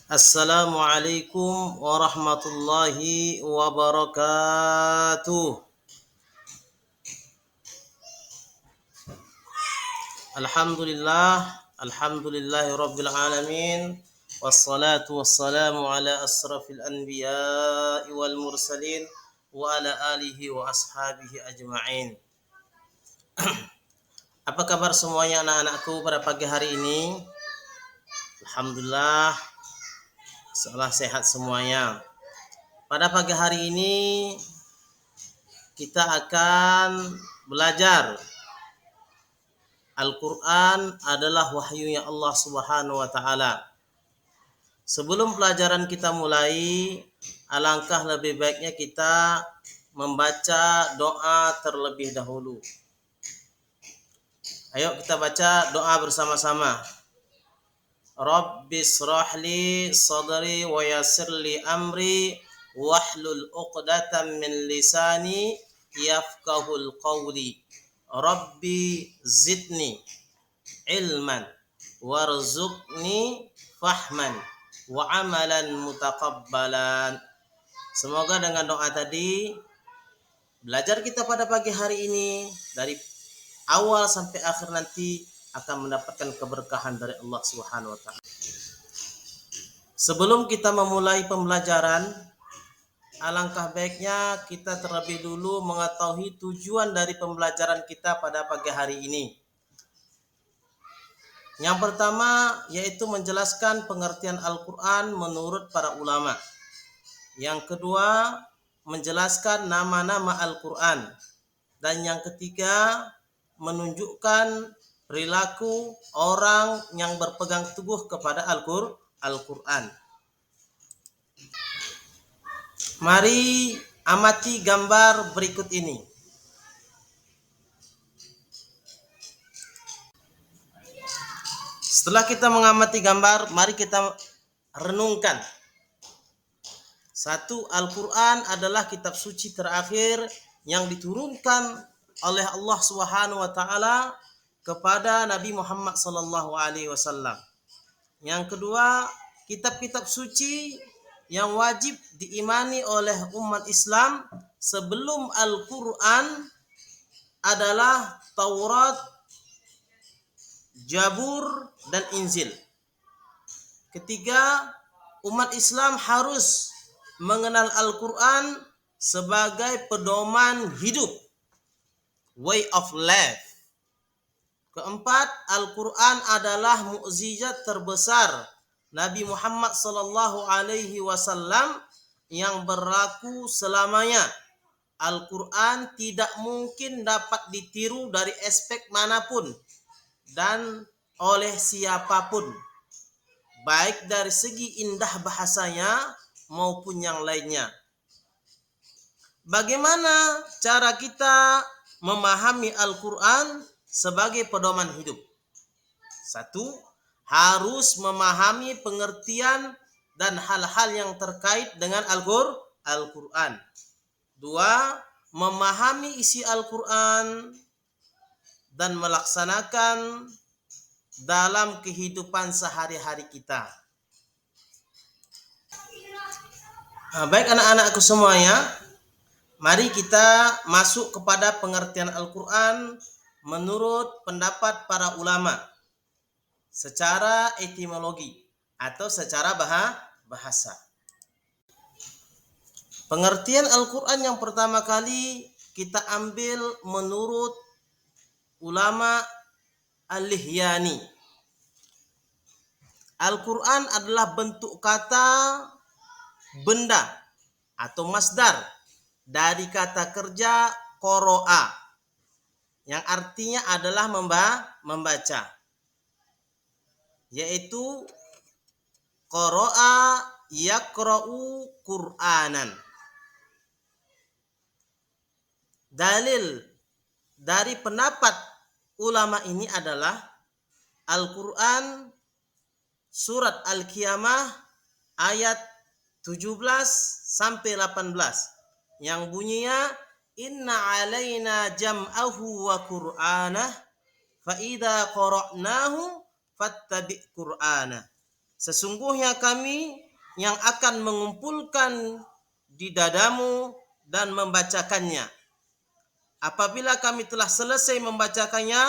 Assalamualaikum warahmatullahi wabarakatuh. Alhamdulillah, alhamdulillahi rabbil alamin. Wassalatu wassalamu ala asrafil anbiya'i wal mursalin wa ala alihi wa ashabihi ajma'in. Apa kabar semuanya anak-anakku pada pagi hari ini? Alhamdulillah, seolah sehat semuanya. Pada pagi hari ini kita akan belajar. Al-Quran adalah wahyunya Allah Subhanahu wa Ta'ala. Sebelum pelajaran kita mulai, alangkah lebih baiknya kita membaca doa terlebih dahulu. Ayo kita baca doa bersama-sama. Rabbis shrahli sadri wa yassirli amri wahlul 'uqdatam min lisani yafqahul qawli. Rabbi zidni ilman warzuqni fahman wa amalan mutaqabbalan. Semoga dengan doa tadi belajar kita pada pagi hari ini dari awal sampai akhir nanti akan mendapatkan keberkahan dari Allah Subhanahu wa taala. Sebelum kita memulai pembelajaran, alangkah baiknya kita terlebih dulu mengetahui tujuan dari pembelajaran kita pada pagi hari ini. Yang pertama yaitu menjelaskan pengertian Al-Quran menurut para ulama. Yang kedua menjelaskan nama-nama Al-Quran. Dan yang ketiga menunjukkan perilaku orang yang berpegang teguh kepada Al-Quran. Mari amati gambar berikut ini. Setelah kita mengamati gambar, mari kita renungkan. Satu, Al-Quran adalah kitab suci terakhir yang diturunkan oleh Allah Subhanahu wa taala kepada Nabi Muhammad sallallahu alaihi wasallam. Yang kedua, kitab-kitab suci yang wajib diimani oleh umat Islam sebelum Al-Quran adalah Taurat, Jabur, dan Injil. Ketiga, umat Islam harus mengenal Al-Quran sebagai pedoman hidup, way of life. Keempat, Al-Quran adalah mukjizat terbesar Nabi Muhammad sallallahu alaihi wasallam yang berlaku selamanya. Al-Quran tidak mungkin dapat ditiru dari aspek manapun dan oleh siapapun, baik dari segi indah bahasanya maupun yang lainnya. Bagaimana cara kita memahami Al-Quran sebagai pedoman hidup? Satu, harus memahami pengertian dan hal-hal yang terkait dengan Al-Quran. Dua, memahami isi Al-Quran dan melaksanakan dalam kehidupan sehari-hari kita. Baik anak-anakku semuanya, mari kita masuk kepada pengertian Al-Quran menurut pendapat para ulama secara etimologi atau secara bahasa. Pengertian Al-Quran yang pertama kali kita ambil menurut ulama Al-Lihyani. Al-Quran adalah bentuk kata benda atau masdar dari kata kerja qoro'a yang artinya adalah membaca, yaitu qoro'a yaqra'u Qur'anan. Dalil dari pendapat ulama ini adalah Al-Quran surat Al-Qiyamah ayat 17 sampai 18 yang bunyinya inna alaina jam'ahu wa qur'anah fa idza qara'nahu fattabi' qur'anah. Sesungguhnya kami yang akan mengumpulkan di dadamu dan membacakannya. Apabila kami telah selesai membacakannya,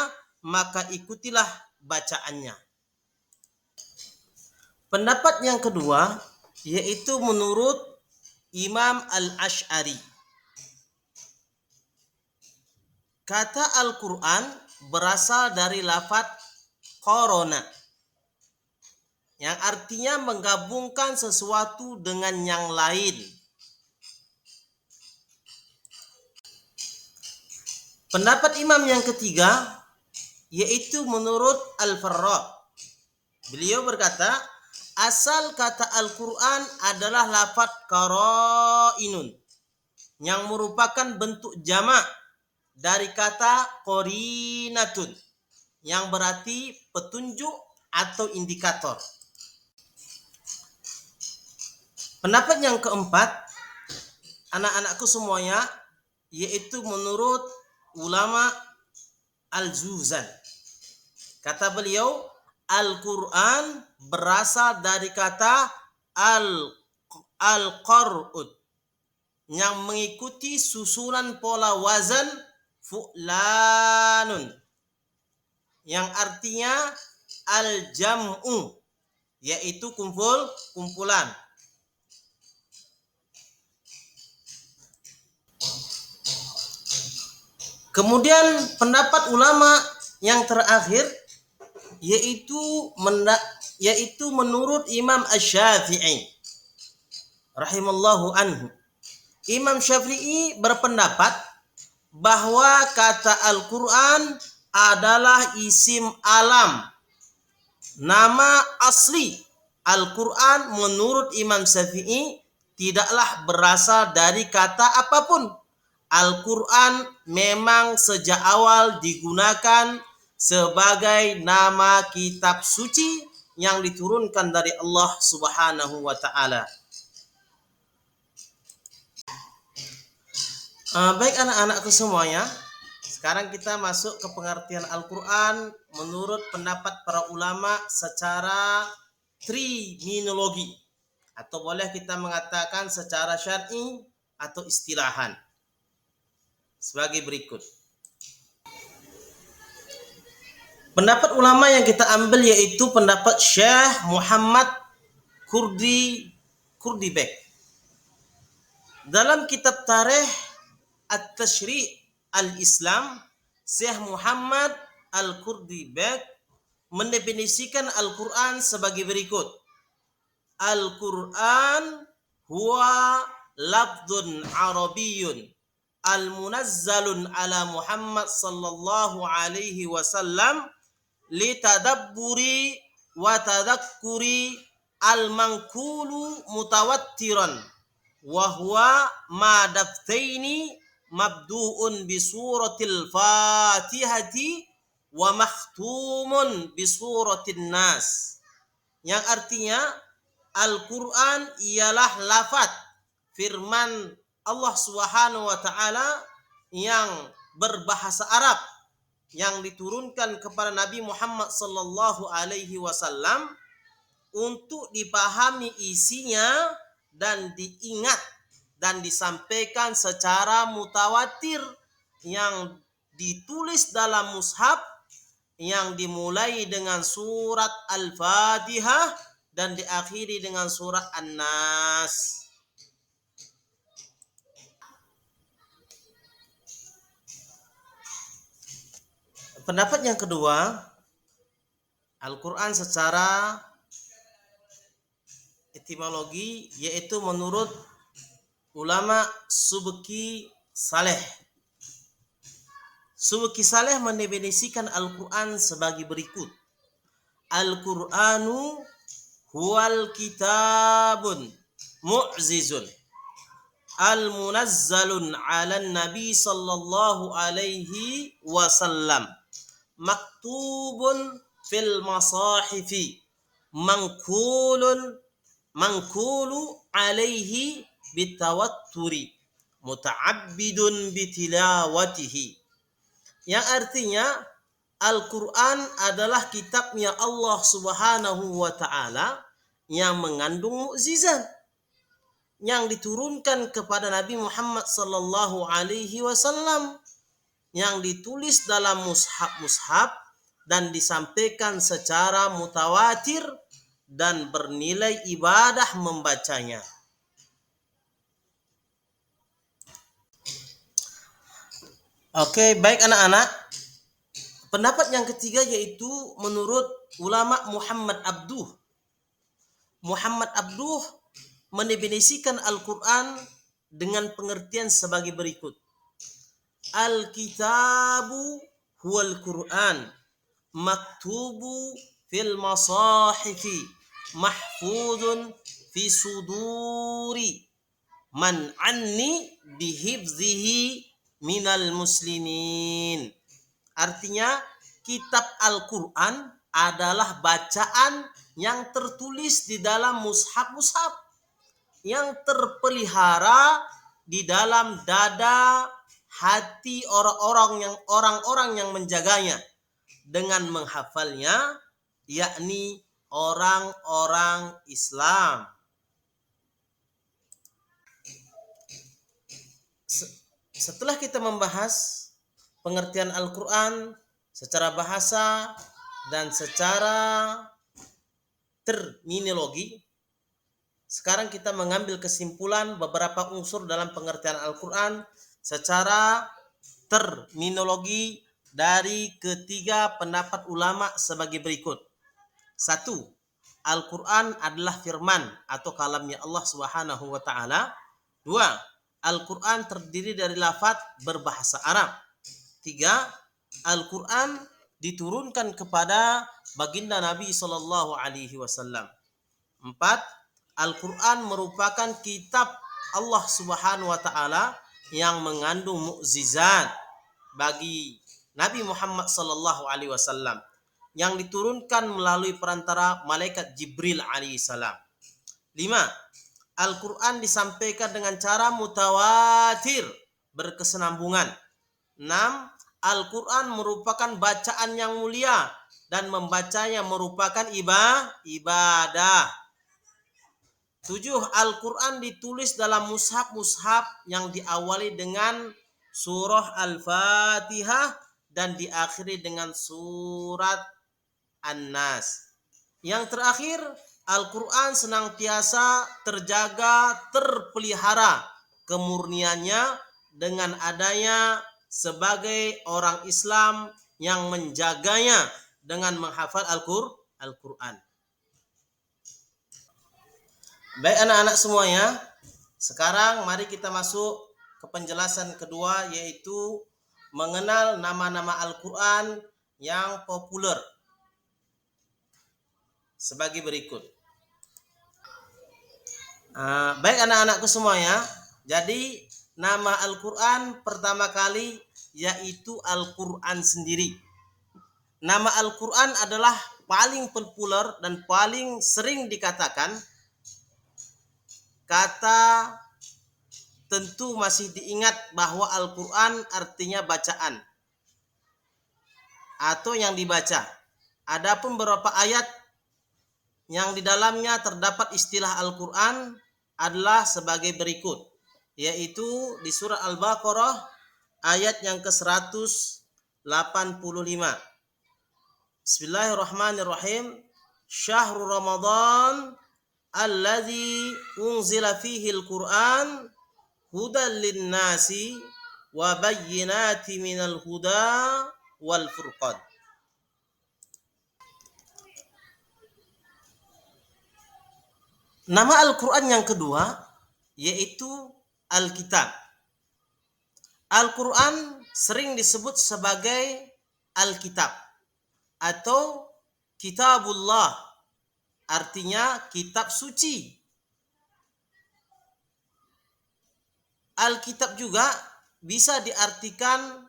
maka ikutilah bacaannya. Pendapat yang kedua, yaitu menurut Imam Al-Asy'ari. Kata Al-Quran berasal dari lafaz qarona, yang artinya menggabungkan sesuatu dengan yang lain. Pendapat imam yang ketiga, yaitu menurut Al-Farra. Beliau berkata, asal kata Al-Quran adalah lafaz qara'inun, yang merupakan bentuk jamak dari kata qarinatun, yang berarti petunjuk atau indikator. Pendapat yang keempat, anak-anakku semuanya, yaitu menurut ulama Al-Juzan. Kata beliau, Al-Quran berasal dari kata al-qar'ud, yang mengikuti susunan pola wazan fu'lanun, yang artinya al-jam'u, yaitu kumpulan. Kemudian pendapat ulama yang terakhir, yaitu menurut Imam Asy-Syafi'i rahimallahu anhu. Imam Syafi'i berpendapat bahwa kata Al-Quran adalah isim alam, nama asli. Al-Quran menurut Imam Syafi'i tidaklah berasal dari kata apapun. Al-Quran memang sejak awal digunakan sebagai nama kitab suci yang diturunkan dari Allah Subhanahu wa Ta'ala. Baik anak-anakku semuanya, sekarang kita masuk ke pengertian Al-Quran menurut pendapat para ulama secara terminologi, atau boleh kita mengatakan secara syar'i atau istilahan, sebagai berikut. Pendapat ulama yang kita ambil yaitu pendapat Syekh Muhammad Kurdibek. Dalam kitab Tarikh At-Tashri' Al-Islam, Syekh Muhammad Al-Kurdibek mendefinisikan Al-Quran sebagai berikut. Al-Quran huwa lafdun Arabiyyun al-munazzalun ala Muhammad sallallahu alaihi wasallam litadabburi wa tadakkuri al-manqulu mutawattiran wa huwa ma daftaini mabdu'un bi suratil Fatihati wa makhtumun bi suratin Nas, yang artinya Al-Quran ialah lafaz firman Allah Subhanahu wa Ta'ala yang berbahasa Arab, yang diturunkan kepada Nabi Muhammad sallallahu alaihi wasallam untuk dipahami isinya dan diingat dan disampaikan secara mutawatir, yang ditulis dalam mushaf, yang dimulai dengan surat Al-Fatihah dan diakhiri dengan surat An-Nas. Pendapat yang kedua, Al-Quran secara etimologi, yaitu menurut ulama Subki Saleh. Subki Saleh mendefinisikan Al-Quran sebagai berikut. Al-Quranu huwal kitabun mu'zizun al-munazzalun ala nabi sallallahu alaihi wasallam maktubun fil masahifi mankulu alaihi bitawatturi muta'abbidun bitilawatihi, yang artinya Al-Quran adalah kitabnya Allah Subhanahu wa Ta'ala yang mengandung mukjizat yang diturunkan kepada Nabi Muhammad sallallahu alaihi wasallam, yang ditulis dalam mushaf-mushaf dan disampaikan secara mutawatir dan bernilai ibadah membacanya. Oke, baik anak-anak. Pendapat yang ketiga yaitu menurut ulama Muhammad Abduh. Muhammad Abduh mendefinisikan Al-Quran dengan pengertian sebagai berikut. Al-kitabu huwal Quran maktubu fil masahifi mahfudun fi suduri man anni bihifzihi minal muslimin. Artinya, kitab Al-Quran adalah bacaan yang tertulis di dalam mushaf-mushaf yang terpelihara di dalam dada hati orang-orang yang menjaganya dengan menghafalnya, yakni orang-orang Islam. Setelah kita membahas pengertian Al-Quran secara bahasa dan secara terminologi, sekarang kita mengambil kesimpulan beberapa unsur dalam pengertian Al-Quran secara terminologi dari ketiga pendapat ulama sebagai berikut. 1. Al-Quran adalah firman atau kalamnya Allah Subhanahu wa Ta'ala. 2. Al-Quran terdiri dari lafaz berbahasa Arab. 3. Al-Quran diturunkan kepada baginda Nabi Sallallahu Alaihi Wasallam. 4. Al-Quran merupakan kitab Allah Subhanahu Wa Ta'ala yang mengandung mukjizat bagi Nabi Muhammad Sallallahu Alaihi Wasallam yang diturunkan melalui perantara malaikat Jibril alaihissalam. 5. Al-Quran disampaikan dengan cara mutawatir berkesinambungan. 6. Al-Quran merupakan bacaan yang mulia dan membacanya merupakan ibadah. 7. Al-Quran ditulis dalam mushaf-mushaf yang diawali dengan surah Al-Fatihah dan diakhiri dengan surat An-Nas. Yang terakhir, Al-Quran senantiasa terjaga, terpelihara kemurniannya dengan adanya sebagai orang Islam yang menjaganya dengan menghafal Al-Quran. Baik anak-anak semuanya, sekarang mari kita masuk ke penjelasan kedua, yaitu mengenal nama-nama Al-Quran yang populer sebagai berikut. Baik anak-anakku semuanya, jadi nama Al-Quran pertama kali yaitu Al-Quran sendiri. Nama Al-Quran adalah paling populer dan paling sering dikatakan. Kata tentu masih diingat bahwa Al-Quran artinya bacaan atau yang dibaca. Adapun beberapa ayat yang di dalamnya terdapat istilah Al-Quran adalah sebagai berikut, yaitu di surah Al-Baqarah ayat yang ke-185. Bismillahirrahmanirrahim. Syahrul Ramadan alladzi unzila fihi al-Quran hudan lin-nasi wa bayyinati minal huda wal furqan. Nama Al-Quran yang kedua yaitu Al-Kitab. Al-Quran sering disebut sebagai Al-Kitab atau Kitabullah, artinya kitab suci. Alkitab juga bisa diartikan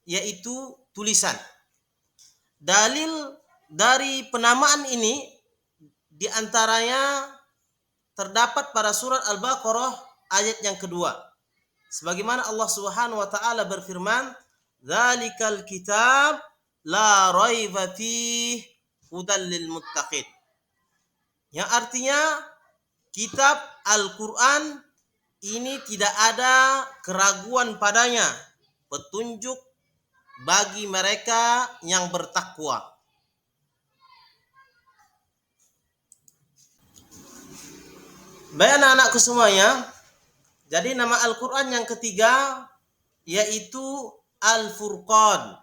yaitu tulisan. Dalil dari penamaan ini diantaranya terdapat pada surat Al-Baqarah ayat yang kedua. Sebagaimana Allah Subhanahu wa Ta'ala berfirman, "Dzalikal kitab la raiba fihi hudal lil muttaqin. Yang artinya kitab Al-Quran ini tidak ada keraguan padanya, petunjuk bagi mereka yang bertakwa. Baik anak-anakku semuanya, jadi nama Al-Quran yang ketiga yaitu Al-Furqan.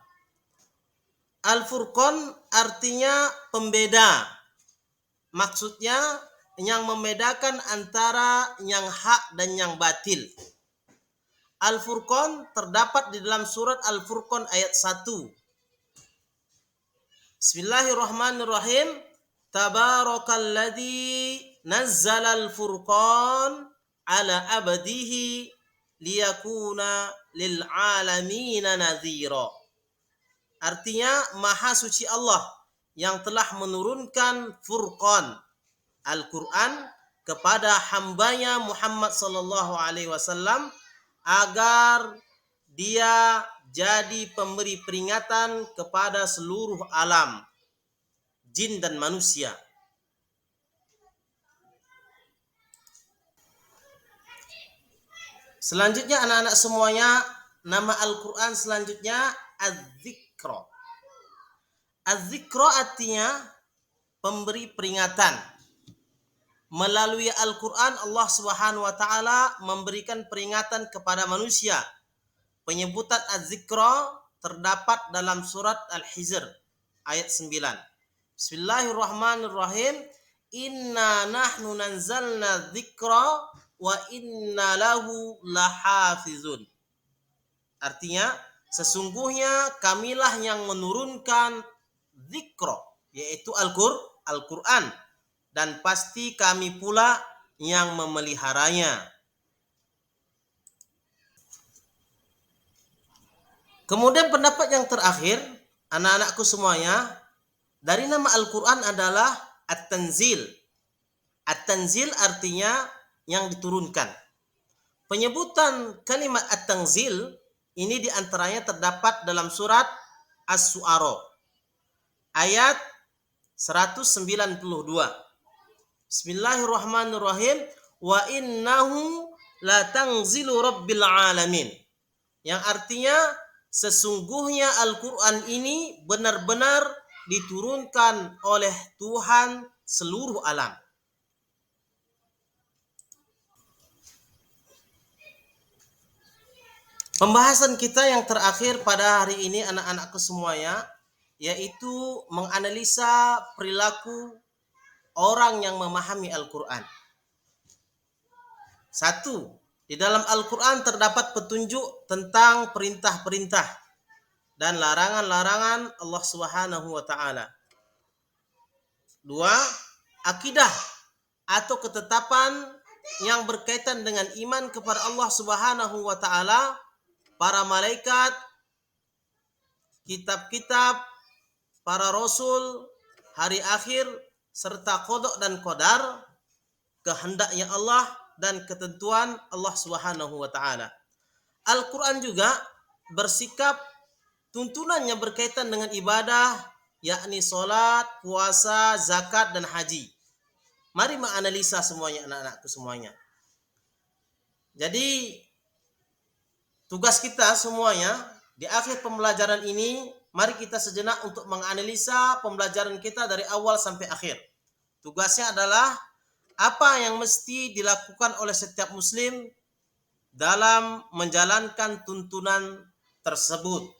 Al-Furqan artinya pembeda. Maksudnya yang membedakan antara yang hak dan yang batil. Al-Furqan terdapat di dalam surat Al-Furqan ayat 1. Bismillahirrahmanirrahim. Tabarakalladzi nazzalal furqan ala abdihi liyakuna lil alamina nadhira. Artinya maha suci Allah yang telah menurunkan Furqan Al-Quran kepada hambanya Muhammad sallallahu alaihi wasallam agar dia jadi pemberi peringatan kepada seluruh alam, jin dan manusia. Selanjutnya anak-anak semuanya, nama Al-Quran selanjutnya Az-Zikra. Az-Zikra artinya pemberi peringatan. Melalui Al-Quran Allah Subhanahu wa taala memberikan peringatan kepada manusia. Penyebutan Az-Zikra terdapat dalam surat Al-Hijr ayat 9. Bismillahirrahmanirrahim. Inna nahnu nanzalna dzikra wa inna lahu lahafizun. Artinya sesungguhnya kamilah yang menurunkan dzikra, yaitu Al-Quran, dan pasti kami pula yang memeliharanya. Kemudian pendapat yang terakhir, anak-anakku semuanya, dari nama Al-Quran adalah At-Tanzil. At-Tanzil artinya yang diturunkan. Penyebutan kalimat At-Tanzil ini diantaranya terdapat dalam surat As-Su'ara ayat 192. Bismillahirrahmanirrahim. Wa innahu la tanzilu rabbil alamin. Yang artinya sesungguhnya Al-Quran ini benar-benar diturunkan oleh Tuhan seluruh alam. Pembahasan kita yang terakhir pada hari ini anak-anakku semuanya, yaitu menganalisa perilaku orang yang memahami Al-Quran. 1. Di dalam Al-Quran terdapat petunjuk tentang perintah-perintah dan larangan-larangan Allah Subhanahu wa taala. 2. Akidah atau ketetapan yang berkaitan dengan iman kepada Allah Subhanahu wa taala, para malaikat, kitab-kitab, para rasul, hari akhir, serta qada dan qadar, kehendaknya Allah dan ketentuan Allah Subhanahu wa taala. Al-Quran juga bersikap tuntunannya berkaitan dengan ibadah, yakni salat, puasa, zakat dan haji. Mari menganalisa semuanya anak-anakku semuanya. Jadi tugas kita semuanya di akhir pembelajaran ini, mari kita sejenak untuk menganalisa pembelajaran kita dari awal sampai akhir. Tugasnya adalah apa yang mesti dilakukan oleh setiap muslim dalam menjalankan tuntunan tersebut.